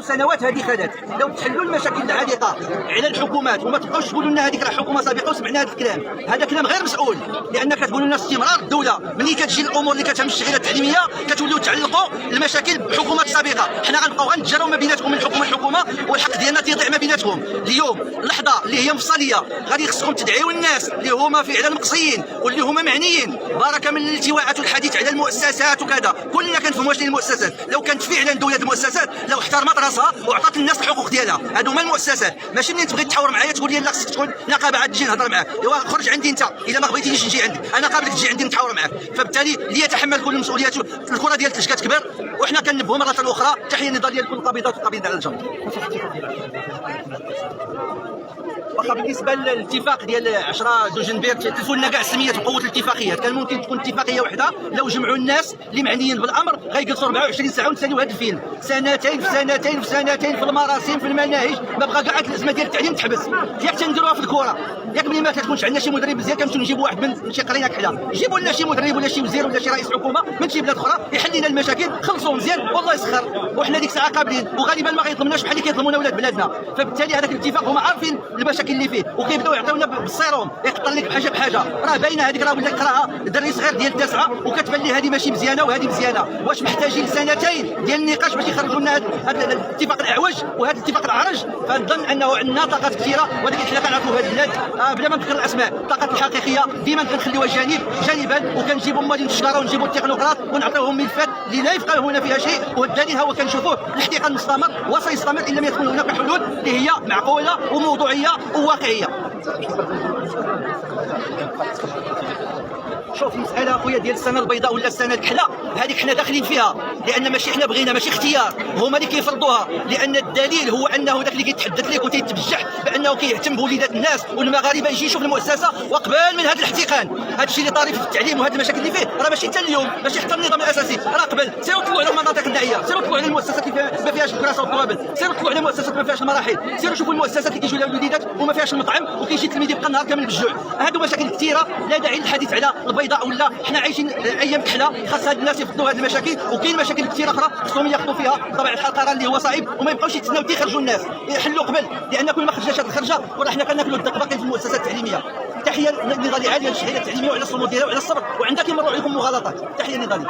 سنوات هذه خدات. لو تحلوا المشاكل العالقه على الحكومات وما تبقاوش تقولوا لنا هذيك راه حكومه سابقه وسمعنا هذا الكلام، هذا كلام غير مسؤول، لان كتقولوا لنا استمرار الدوله. ملي كتجي الامور اللي كتهم الشغيله التعليميه كتوليو تعلقوا المشاكل بحكومات سابقه. حنا غنبقاو غنتجراو ما بيناتكم من حكومه لحكومه، والحق ديالنا تيضيع ما بيناتهم. اليوم اللحظه اللي هي مفصليه غادي خصكم تدعيو الناس اللي هما فعلا مقصيين واللي هما معنيين. بركه من الالتواءات والحديث على المؤسسات وكذا، كلنا كنفهموا واش هي المؤسسات. لو كانت فعلا دوله المؤسسات لو احترمت راسها وعطات الناس الحقوق ديالها. هادو هما المؤسسات، ماشي منين تبغي تحاور معايا تقول لي لا خصك تكون نقابه عاد تجي نهضر معاك. ايوا خرج عندي انت، الا ما بغيتينيش نجي عندك انا قابلك تجي عندي نتحاور معاك. فبالتالي ليتحمل كل المسؤوليات. الكره ديال الثلج كتكبر وحنا كنبهوا مره اخرى. تحيه نضاليه لكل القابضات والقابضين على الجمر. واخا بالنسبه للاتفاق ديال 10 دجنبير تلفوا لنا كاع السميات وقوه الاتفاقيات. كان ممكن تكون اتفاقيه وحده لو جمعوا الناس اللي معنيين بالامر غيجلسوا 24 ساعه ونسالوا هذا الفيلم. سنتين في سنتين في سنتين في المراسم في المناهج، ما بقى كاع الازمه ديال التعليم تحبس. ياك تنديروها في الكره، ياك ملي ما كتكونش عندنا شي مدرب مزيان كنمشيو نجيبوا واحد من شي قرينه كحله، جيبوا لنا شي مدرب ولا شي وزير ولا شي رئيس حكومه من شي بلاد اخرى يحل لنا المشاكل، خلصوا مزيان والله يسخر. وحنا ديك الساعه قابلين، وغالبا ما غيظلمناش بحال اللي كيظلمونا ولاد بلادنا. فبالتالي هذاك الاتفاق هما عارفين المشاكل اللي فيه وكيبداو يعطيونا بالصيروم، يقطر لك بحاجه بحاجه. راه باينه هذيك، راه ولا يقراها دري صغير ديال التاسعه وكتبان لي هذه ماشي مزيانه وهذه مزيانه. واش محتاجين سنتين ديال النقاش باش يخرجوا لنا هذا الاتفاق الاعوج وهذا الاتفاق الاعرج؟ فنظن انه عندنا طاقات كثيره، ولكن حنا كنعرفوا في هذه البلاد بلا ما نذكر الاسماء. الطاقات الحقيقيه ديما كنخليوها جانبا وكنجيبوا مالين الشجره ونجيبوا التكنوقراط ونعطيوهم ملفات اللي لا يفقهون فيها شيء. والدليل هو كنشوفوه، الاحتقان مستمر وسيستمر ان لم يكن هناك حلول اللي هي معقوله وموضوعيه وواقعيه. شوف المساله اخويا ديال السنه البيضاء ولا السنه الكحله، هذيك حنا داخلين فيها لان ماشي حنا بغينا، ماشي اختيار، هما اللي كيفرضوها. لان الدليل هو انه داك اللي كيتحدث لك وتيتبجح بانه كيهتم بوليدات الناس والمغاربه يجي يشوف المؤسسه وقبل من هذا الاحتقان. هذا الشيء اللي طاري في التعليم وهذه المشاكل اللي فيه راه ماشي حتى اليوم، ماشي حتى النظام الاساسي، راه قبل. سيروا طلعوا على المناطق النائيه، سيروا طلعوا على المؤسسات اللي ما فيهاش الكراسه والطوابل، سيروا طلعوا على المؤسسات ما فيهاش المراحل، سيروا شوفوا المؤسسات اللي كيجيو لها الوليدات وما فيهاش المطعم وكيجي التلميذ يبقى النهار كامل بالجوع. هادو مشاكل كثيره لا داعي للحديث على البيضاء ولا حنا عايشين ايام كحله. خاص هاد الناس يفضوا هاد المشاكل، وكاين مشاكل كثيره اخرى خصهم ياخذوا فيها بطبيعه الحال قرار اللي هو صعيب، وما يبقاوش يتسناو تيخرجوا الناس يحلوا قبل، لان كل ما خرجت هاد الخرجه وراه حنا كناكلوا الدق باقي في المؤسسات التعليميه. تحيه نضاليه عاليه للشهاده التعليميه وعلى الصمود ديالها وعلى الصبر، وعندها كيمروا عليكم مغالطات. تحيه نضاليه.